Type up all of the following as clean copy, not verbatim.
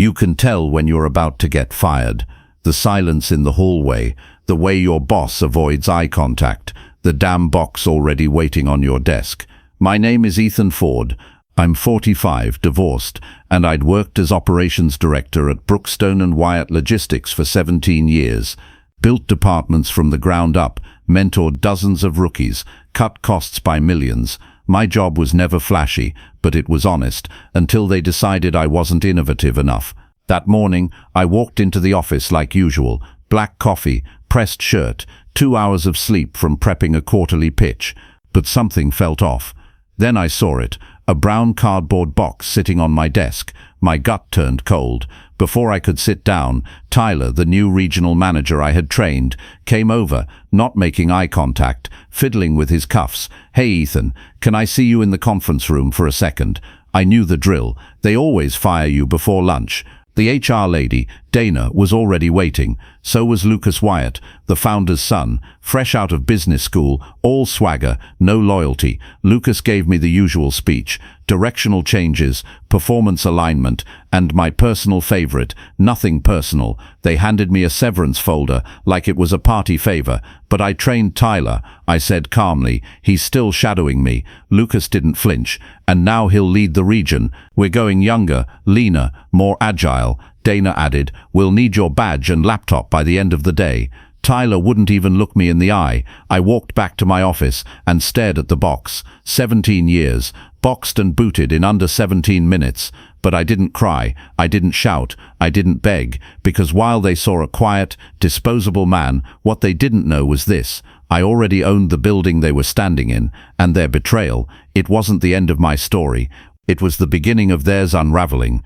You can tell when you're about to get fired. The silence in the hallway, the way your boss avoids eye contact, the damn box already waiting on your desk. My name is Ethan Ford. I'm 45, divorced, and I'd worked as operations director at Brookstone and Wyatt Logistics for 17 years. Built departments from the ground up, mentored dozens of rookies, cut costs by millions. My job was never flashy, but it was honest, until they decided I wasn't innovative enough. That morning, I walked into the office like usual. Black coffee, pressed shirt, 2 hours of sleep from prepping a quarterly pitch. But something felt off. Then I saw it, a brown cardboard box sitting on my desk. My gut turned cold. Before I could sit down, Tyler, the new regional manager I had trained, came over, not making eye contact, fiddling with his cuffs. "Hey Ethan, can I see you in the conference room for a second?" I knew the drill. They always fire you before lunch. The HR lady, Dana, was already waiting. So was Lucas Wyatt, the founder's son, fresh out of business school, all swagger, no loyalty. Lucas gave me the usual speech: directional changes, performance alignment, and my personal favorite, nothing personal. They handed me a severance folder like it was a party favor, but I trained Tyler. I said calmly, "He's still shadowing me." Lucas didn't flinch. "And now he'll lead the region. We're going younger, leaner, more agile." Dana added, "We'll need your badge and laptop by the end of the day." Tyler wouldn't even look me in the eye. I walked back to my office and stared at the box. 17 years, boxed and booted in under 17 minutes. But I didn't cry, I didn't shout, I didn't beg, because while they saw a quiet, disposable man, what they didn't know was this: I already owned the building they were standing in, and their betrayal, it wasn't the end of my story. It was the beginning of theirs unraveling.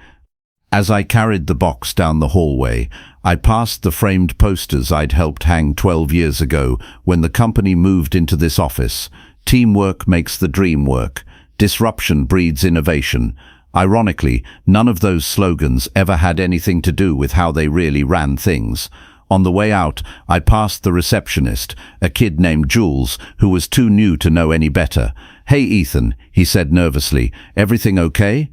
As I carried the box down the hallway, I passed the framed posters I'd helped hang 12 years ago when the company moved into this office. Teamwork makes the dream work. Disruption breeds innovation. Ironically, none of those slogans ever had anything to do with how they really ran things. On the way out, I passed the receptionist, a kid named Jules, who was too new to know any better. "Hey Ethan," he said nervously, "everything okay?"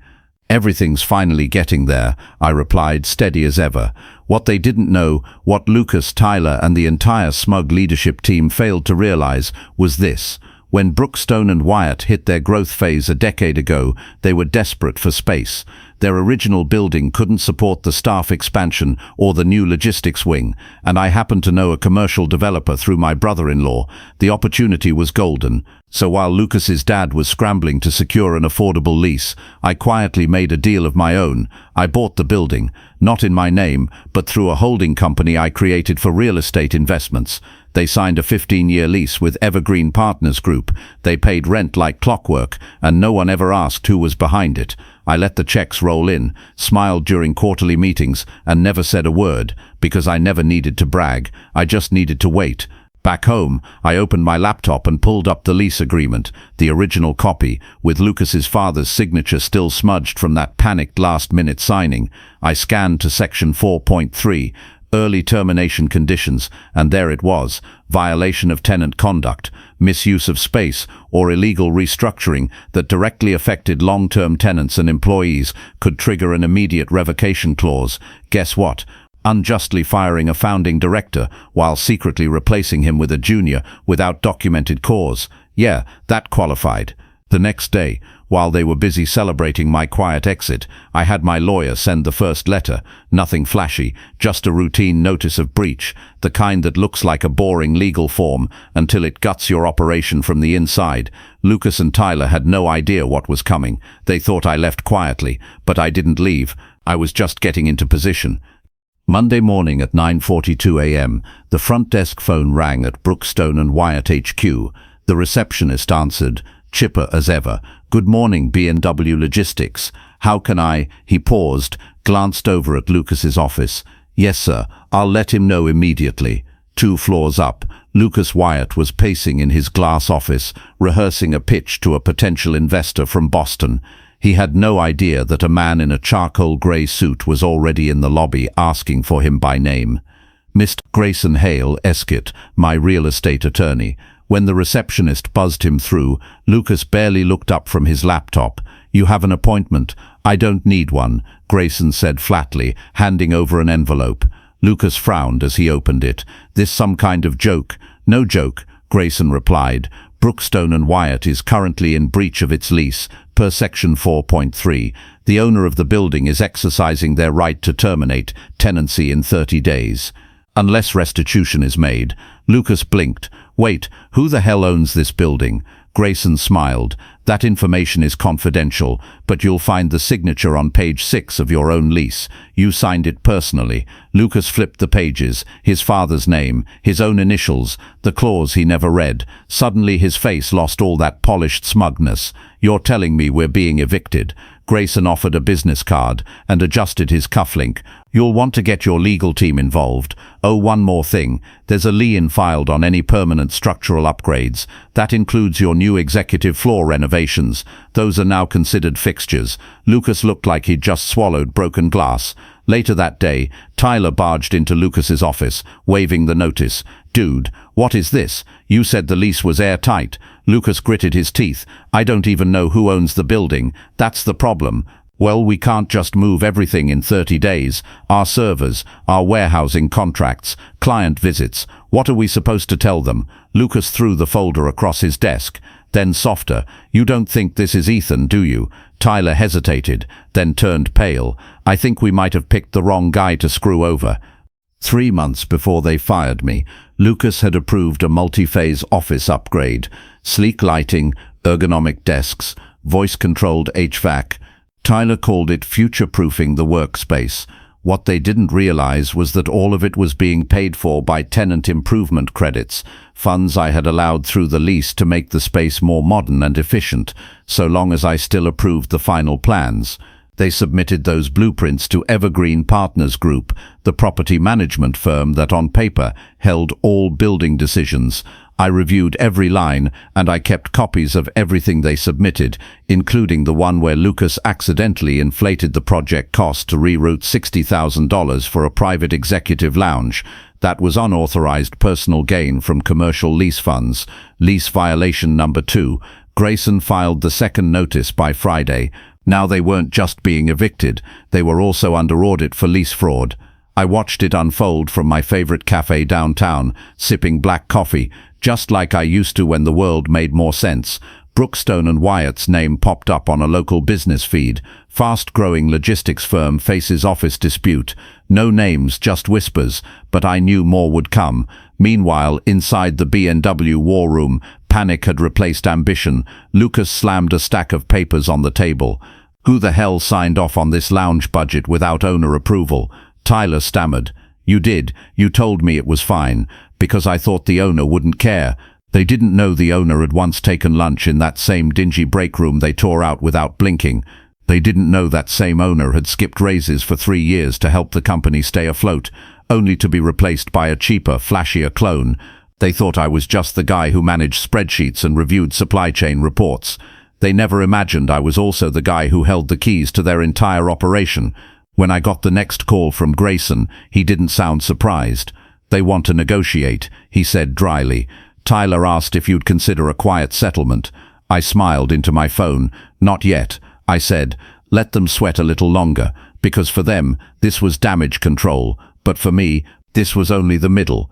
"Everything's finally getting there," I replied, steady as ever. What they didn't know, what Lucas, Tyler, and the entire smug leadership team failed to realize, was this: when Brookstone and Wyatt hit their growth phase a decade ago, they were desperate for space. Their original building couldn't support the staff expansion or the new logistics wing, and I happened to know a commercial developer through my brother-in-law. The opportunity was golden. So while Lucas's dad was scrambling to secure an affordable lease, I quietly made a deal of my own. I bought the building, not in my name, but through a holding company I created for real estate investments. They signed a 15-year lease with Evergreen Partners Group. They paid rent like clockwork, and no one ever asked who was behind it. I let the checks roll in, smiled during quarterly meetings, and never said a word, because I never needed to brag. I just needed to wait. Back home, I opened my laptop and pulled up the lease agreement, the original copy, with Lucas's father's signature still smudged from that panicked last-minute signing. I scanned to section 4.3, early termination conditions, and there it was: violation of tenant conduct, misuse of space, or illegal restructuring that directly affected long-term tenants and employees could trigger an immediate revocation clause. Guess what? Unjustly firing a founding director while secretly replacing him with a junior without documented cause. Yeah, that qualified. The next day, while they were busy celebrating my quiet exit, I had my lawyer send the first letter. Nothing flashy, just a routine notice of breach, the kind that looks like a boring legal form until it guts your operation from the inside. Lucas and Tyler had no idea what was coming. They thought I left quietly, but I didn't leave. I was just getting into position. Monday morning at 9:42 a.m., the front desk phone rang at Brookstone and Wyatt HQ. The receptionist answered, chipper as ever. "Good morning, B&W Logistics. How can I?" He paused, glanced over at Lucas's office. "Yes, sir. I'll let him know immediately." 2 floors up, Lucas Wyatt was pacing in his glass office, rehearsing a pitch to a potential investor from Boston. He had no idea that a man in a charcoal grey suit was already in the lobby asking for him by name. "Mr. Grayson Hale, Esquit, my real estate attorney." When the receptionist buzzed him through, Lucas barely looked up from his laptop. "You have an appointment. I don't need one, Grayson said flatly, handing over an envelope. Lucas frowned as he opened it. This some kind of joke? No joke, Grayson replied. Brookstone and Wyatt is currently in breach of its lease, per Section 4.3. The owner of the building is exercising their right to terminate tenancy in 30 days. Unless restitution is made. Lucas blinked. Wait, who the hell owns this building? Grayson smiled. That information is confidential, but you'll find the signature on page 6 of your own lease. You signed it personally. Lucas flipped the pages. His father's name, his own initials, the clause he never read. Suddenly his face lost all that polished smugness. You're telling me we're being evicted? Grayson offered a business card and adjusted his cufflink. You'll want to get your legal team involved. Oh, one more thing. There's a lien filed on any permanent structural upgrades. That includes your new executive floor renovations. Those are now considered fixtures. Lucas looked like he'd just swallowed broken glass. Later that day, Tyler barged into Lucas's office, waving the notice. Dude, what is this? You said the lease was airtight. Lucas gritted his teeth. I don't even know who owns the building. That's the problem. Well, we can't just move everything in 30 days. Our servers, our warehousing contracts, client visits. What are we supposed to tell them? Lucas threw the folder across his desk. Then softer. You don't think this is Ethan, do you? Tyler hesitated, then turned pale. I think we might have picked the wrong guy to screw over. 3 months before they fired me, Lucas had approved a multi-phase office upgrade. Sleek lighting, ergonomic desks, voice-controlled HVAC. Tyler called it future-proofing the workspace. What they didn't realize was that all of it was being paid for by tenant improvement credits, funds I had allowed through the lease to make the space more modern and efficient, so long as I still approved the final plans. They submitted those blueprints to Evergreen Partners Group, the property management firm that on paper held all building decisions. I reviewed every line, and I kept copies of everything they submitted, including the one where Lucas accidentally inflated the project cost to reroute $60,000 for a private executive lounge. That was unauthorized personal gain from commercial lease funds. Lease violation number 2. Grayson filed the second notice by Friday. Now they weren't just being evicted, they were also under audit for lease fraud. I watched it unfold from my favorite cafe downtown, sipping black coffee, just like I used to when the world made more sense. Brookstone and Wyatt's name popped up on a local business feed. Fast-growing logistics firm faces office dispute. No names, just whispers, but I knew more would come. Meanwhile, inside the B&W war room, panic had replaced ambition. Lucas slammed a stack of papers on the table. Who the hell signed off on this lounge budget without owner approval? Tyler stammered. You did. You told me it was fine, because I thought the owner wouldn't care. They didn't know the owner had once taken lunch in that same dingy break room they tore out without blinking. They didn't know that same owner had skipped raises for 3 years to help the company stay afloat, only to be replaced by a cheaper, flashier clone. They thought I was just the guy who managed spreadsheets and reviewed supply chain reports. They never imagined I was also the guy who held the keys to their entire operation. When I got the next call from Grayson, he didn't sound surprised. They want to negotiate, he said dryly. Tyler asked if you'd consider a quiet settlement. I smiled into my phone. Not yet, I said. Let them sweat a little longer, because for them, this was damage control, but for me, this was only the middle.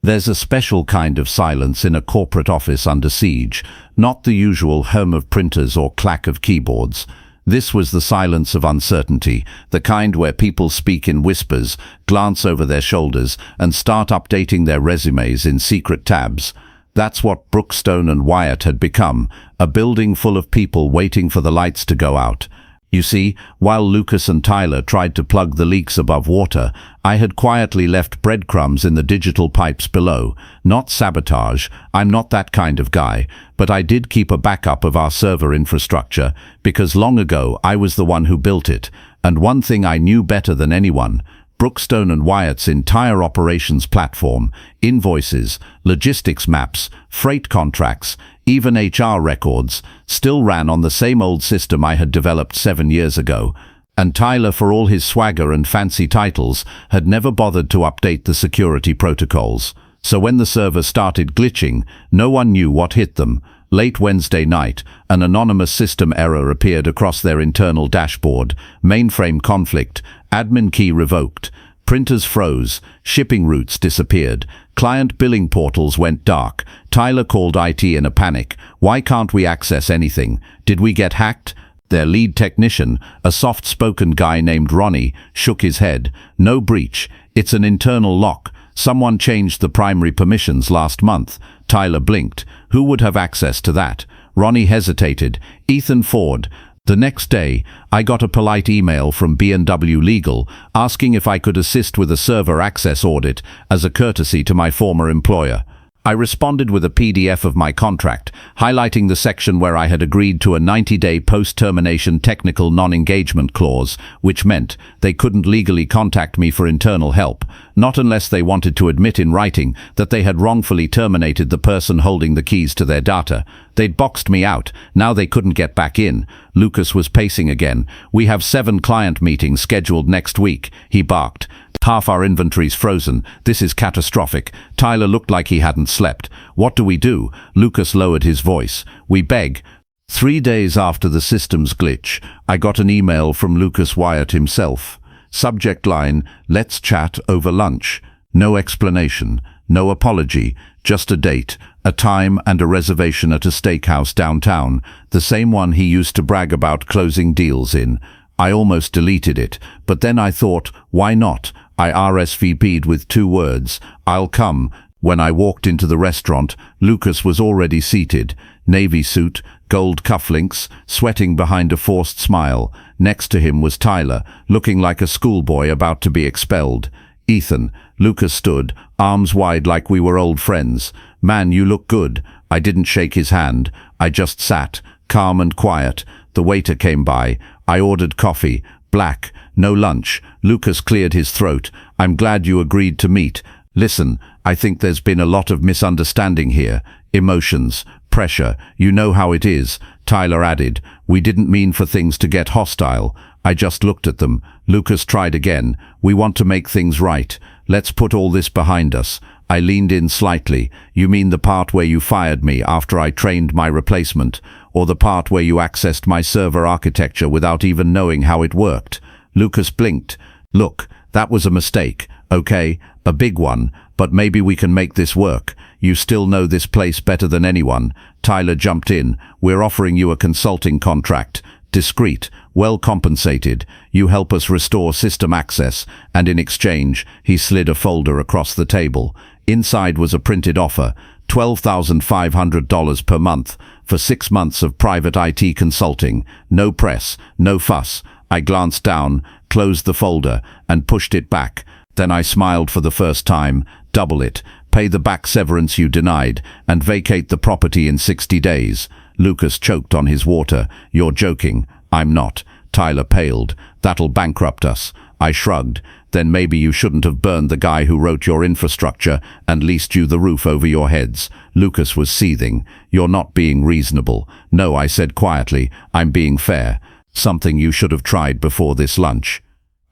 There's a special kind of silence in a corporate office under siege, not the usual hum of printers or clack of keyboards. This was the silence of uncertainty, the kind where people speak in whispers, glance over their shoulders, and start updating their resumes in secret tabs. That's what Brookstone and Wyatt had become, a building full of people waiting for the lights to go out. You see, while Lucas and Tyler tried to plug the leaks above water, I had quietly left breadcrumbs in the digital pipes below. Not sabotage, I'm not that kind of guy, but I did keep a backup of our server infrastructure, because long ago I was the one who built it, and one thing I knew better than anyone: Brookstone and Wyatt's entire operations platform, invoices, logistics maps, freight contracts, even HR records, still ran on the same old system I had developed 7 years ago. And Tyler, for all his swagger and fancy titles, had never bothered to update the security protocols. So when the server started glitching, no one knew what hit them. Late Wednesday night, an anonymous system error appeared across their internal dashboard. Mainframe conflict, admin key revoked. Printers froze, shipping routes disappeared, client billing portals went dark. Tyler called IT in a panic. Why can't we access anything? Did we get hacked? Their lead technician, a soft-spoken guy named Ronnie, shook his head. No breach. It's an internal lock. Someone changed the primary permissions last month. Tyler blinked. Who would have access to that? Ronnie hesitated. Ethan Ford. The next day, I got a polite email from B&W Legal asking if I could assist with a server access audit as a courtesy to my former employer. I responded with a PDF of my contract, highlighting the section where I had agreed to a 90-day post-termination technical non-engagement clause, which meant they couldn't legally contact me for internal help, not unless they wanted to admit in writing that they had wrongfully terminated the person holding the keys to their data. They'd boxed me out. Now they couldn't get back in. Lucas was pacing again. We have 7 client meetings scheduled next week, he barked. Half our inventory's frozen. This is catastrophic. Tyler looked like he hadn't slept. What do we do? Lucas lowered his voice. We beg. 3 days after the system's glitch, I got an email from Lucas Wyatt himself. Subject line, let's chat over lunch. No explanation, no apology, just a date, a time and a reservation at a steakhouse downtown, the same one he used to brag about closing deals in. I almost deleted it, but then I thought, why not? I RSVP'd with 2 words, I'll come. When I walked into the restaurant, Lucas was already seated, navy suit, gold cufflinks, sweating behind a forced smile. Next to him was Tyler, looking like a schoolboy about to be expelled. Ethan. Lucas stood, arms wide like we were old friends. Man, you look good. I didn't shake his hand. I just sat, calm and quiet. The waiter came by. I ordered coffee, black, no lunch. Lucas cleared his throat. I'm glad you agreed to meet. Listen, I think there's been a lot of misunderstanding here. Emotions, pressure, you know how it is. Tyler added, we didn't mean for things to get hostile. I just looked at them. Lucas tried again. We want to make things right. Let's put all this behind us. I leaned in slightly. You mean the part where you fired me after I trained my replacement? Or the part where you accessed my server architecture without even knowing how it worked? Lucas blinked. Look, that was a mistake, okay? A big one, but maybe we can make this work. You still know this place better than anyone. Tyler jumped in. We're offering you a consulting contract. Discreet, well compensated. You help us restore system access, and in exchange, he slid a folder across the table. Inside was a printed offer, $12,500 per month for 6 months of private IT consulting. No press, no fuss. I glanced down, closed the folder, and pushed it back. Then I smiled for the first time. Double it. Pay the back severance you denied, and vacate the property in 60 days. Lucas choked on his water. You're joking. I'm not. Tyler paled. That'll bankrupt us. I shrugged. Then maybe you shouldn't have burned the guy who wrote your infrastructure and leased you the roof over your heads. Lucas was seething. You're not being reasonable. No, I said quietly. I'm being fair. Something you should have tried before this lunch.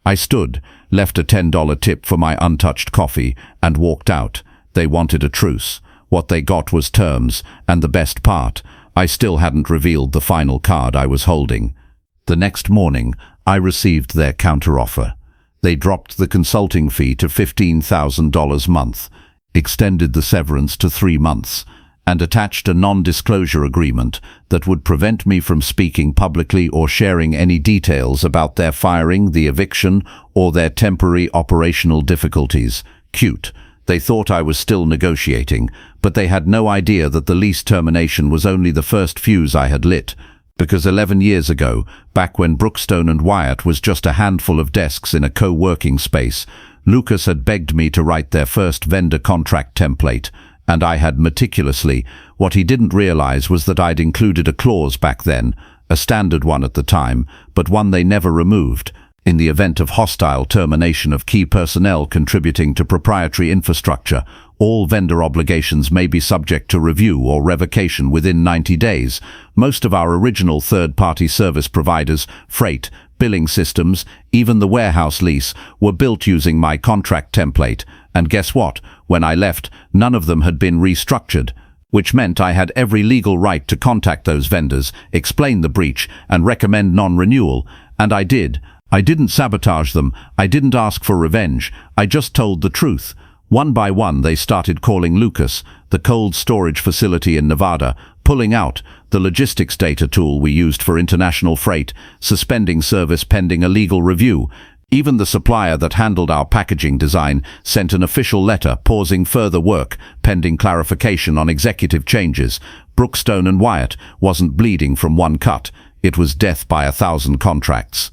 I stood, left a $10 tip for my untouched coffee, and walked out. They wanted a truce. What they got was terms, and the best part, I still hadn't revealed the final card I was holding. The next morning, I received their counteroffer. They dropped the consulting fee to $15,000 a month, extended the severance to 3 months, and attached a non-disclosure agreement that would prevent me from speaking publicly or sharing any details about their firing, the eviction, or their temporary operational difficulties. Cute. They thought I was still negotiating, but they had no idea that the lease termination was only the first fuse I had lit. Because 11 years ago, back when Brookstone and Wyatt was just a handful of desks in a co-working space, Lucas had begged me to write their first vendor contract template, and I had meticulously. What he didn't realize was that I'd included a clause back then, a standard one at the time, but one they never removed. In the event of hostile termination of key personnel contributing to proprietary infrastructure, all vendor obligations may be subject to review or revocation within 90 days. Most of our original third-party service providers, freight, billing systems, even the warehouse lease, were built using my contract template. And guess what? When I left, none of them had been restructured. which meant I had every legal right to contact those vendors, explain the breach, and recommend non-renewal. And I did. I didn't sabotage them. I didn't ask for revenge. I just told the truth. One by one, they started calling Lucas, the cold storage facility in Nevada, pulling out, the logistics data tool we used for international freight, suspending service pending a legal review. Even the supplier that handled our packaging design sent an official letter pausing further work, pending clarification on executive changes. Brookstone and Wyatt wasn't bleeding from one cut. It was death by 1,000 contracts.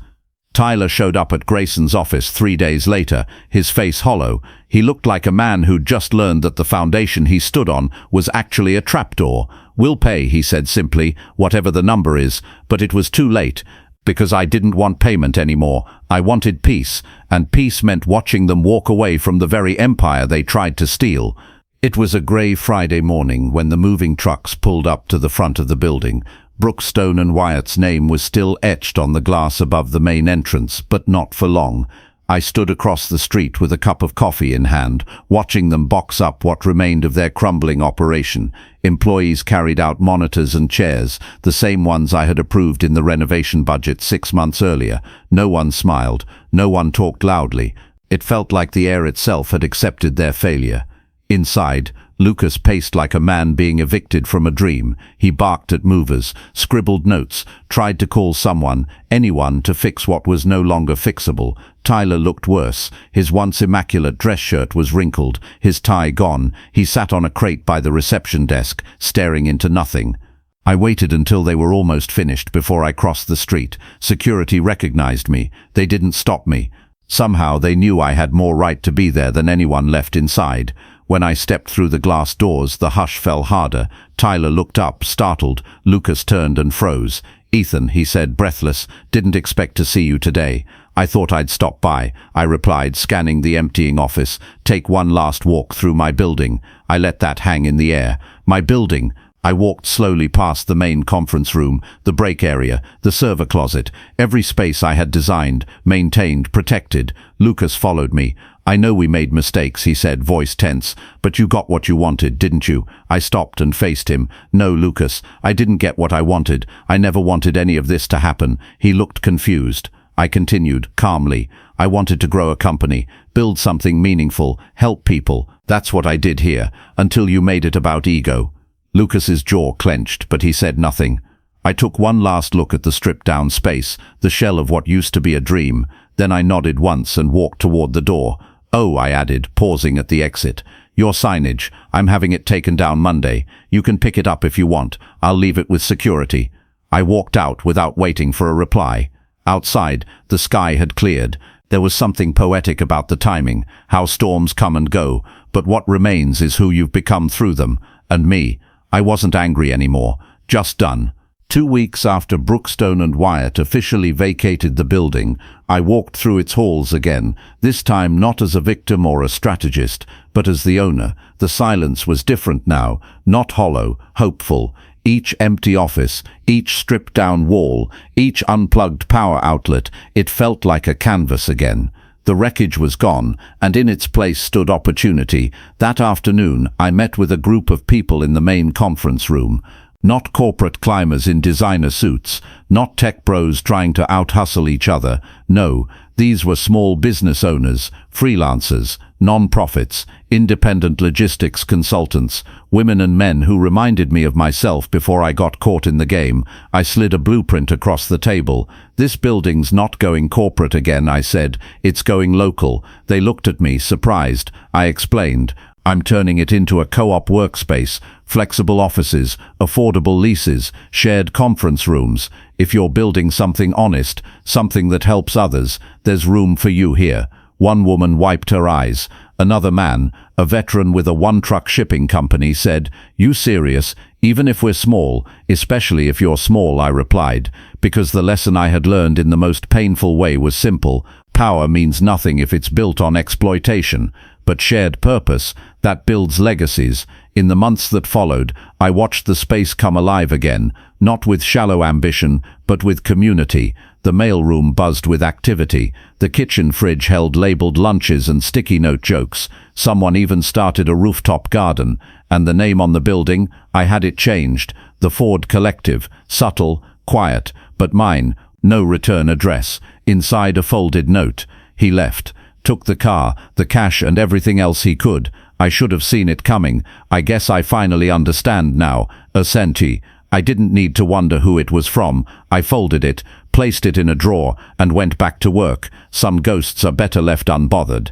Tyler showed up at Grayson's office 3 days later, his face hollow. He looked like a man who'd just learned that the foundation he stood on was actually a trapdoor. "We'll pay," he said simply, "whatever the number is," but it was too late. Because I didn't want payment anymore. I wanted peace, and peace meant watching them walk away from the very empire they tried to steal. It was a grey Friday morning when the moving trucks pulled up to the front of the building. Brookstone and Wyatt's name was still etched on the glass above the main entrance, but not for long. I stood across the street with a cup of coffee in hand, watching them box up what remained of their crumbling operation. Employees carried out monitors and chairs, the same ones I had approved in the renovation budget 6 months earlier. No one smiled. No one talked loudly. It felt like the air itself had accepted their failure. Inside, Lucas paced like a man being evicted from a dream. He barked at movers, scribbled notes, tried to call someone, anyone, to fix what was no longer fixable. Tyler looked worse. His once immaculate dress shirt was wrinkled, his tie gone. He sat on a crate by the reception desk, staring into nothing. I waited until they were almost finished before I crossed the street. Security recognized me. They didn't stop me. Somehow they knew I had more right to be there than anyone left inside. When I stepped through the glass doors, the hush fell harder. Tyler looked up, startled. Lucas turned and froze. "Ethan," he said, breathless, "didn't expect to see you today." "I thought I'd stop by," I replied, scanning the emptying office. "Take one last walk through my building." I let that hang in the air. My building. I walked slowly past the main conference room, the break area, the server closet, every space I had designed, maintained, protected. Lucas followed me. "I know we made mistakes," he said, voice tense, "but you got what you wanted, didn't you?" I stopped and faced him. "No, Lucas, I didn't get what I wanted. I never wanted any of this to happen." He looked confused. I continued, calmly. "I wanted to grow a company, build something meaningful, help people. That's what I did here, until you made it about ego." Lucas's jaw clenched, but he said nothing. I took one last look at the stripped-down space, the shell of what used to be a dream. Then I nodded once and walked toward the door. "Oh," I added, pausing at the exit. "Your signage. I'm having it taken down Monday. You can pick it up if you want. I'll leave it with security." I walked out without waiting for a reply. Outside, the sky had cleared. There was something poetic about the timing, how storms come and go, but what remains is who you've become through them. And me. I wasn't angry anymore. Just done. 2 weeks after Brookstone and Wyatt officially vacated the building, I walked through its halls again, this time not as a victim or a strategist, but as the owner. The silence was different now, not hollow, hopeful. Each empty office, each stripped-down wall, each unplugged power outlet, it felt like a canvas again. The wreckage was gone, and in its place stood opportunity. That afternoon, I met with a group of people in the main conference room. Not corporate climbers in designer suits, not tech bros trying to out-hustle each other. No, these were small business owners, freelancers, non-profits, independent logistics consultants, women and men who reminded me of myself before I got caught in the game. I slid a blueprint across the table. "This building's not going corporate again," I said. "It's going local." They looked at me, surprised. I explained. "I'm turning it into a co-op workspace, flexible offices, affordable leases, shared conference rooms. If you're building something honest, something that helps others, there's room for you here." One woman wiped her eyes. Another man, a veteran with a one-truck shipping company, said, "You serious? Even if we're small, especially if you're small," I replied, because the lesson I had learned in the most painful way was simple. Power means nothing if it's built on exploitation, but shared purpose, that builds legacies. In the months that followed, I watched the space come alive again, not with shallow ambition, but with community. The mailroom buzzed with activity. The kitchen fridge held labeled lunches and sticky note jokes. Someone even started a rooftop garden. And the name on the building, I had it changed. The Ford Collective. Subtle, quiet, but mine. No return address. Inside a folded note. He left. Took the car, the cash and everything else he could. I should have seen it coming. I guess I finally understand now. A centi. I didn't need to wonder who it was from. I folded it, placed it in a drawer, and went back to work. Some ghosts are better left unbothered.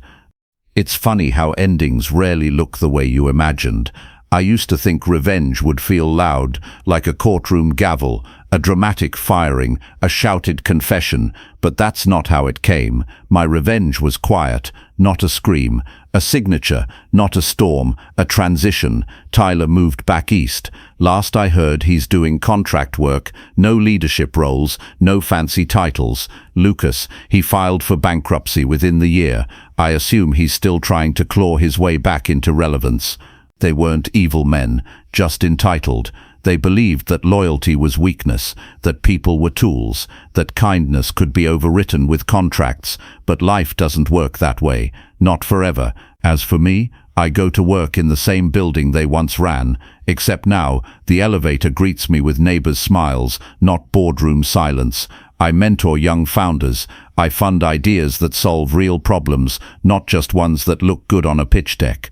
It's funny how endings rarely look the way you imagined. I used to think revenge would feel loud, like a courtroom gavel, a dramatic firing, a shouted confession, but that's not how it came. My revenge was quiet, not a scream, a signature, not a storm, a transition. Tyler moved back east. Last I heard, he's doing contract work, no leadership roles, no fancy titles. Lucas, he filed for bankruptcy within the year. I assume he's still trying to claw his way back into relevance. They weren't evil men, just entitled. They believed that loyalty was weakness, that people were tools, that kindness could be overwritten with contracts, but life doesn't work that way, not forever. As for me, I go to work in the same building they once ran, except now the elevator greets me with neighbors' smiles, not boardroom silence. I mentor young founders. I fund ideas that solve real problems, not just ones that look good on a pitch deck.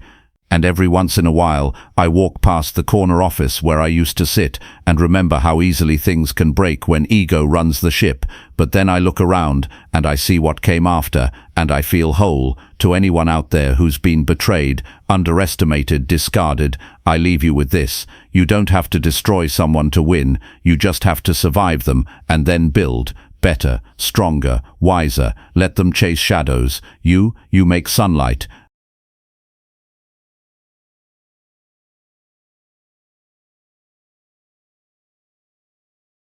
And every once in a while, I walk past the corner office where I used to sit and remember how easily things can break when ego runs the ship. But then I look around and I see what came after, and I feel whole. To anyone out there who's been betrayed, underestimated, discarded, I leave you with this. You don't have to destroy someone to win. You just have to survive them and then build. Better, stronger, wiser. Let them chase shadows. You make sunlight.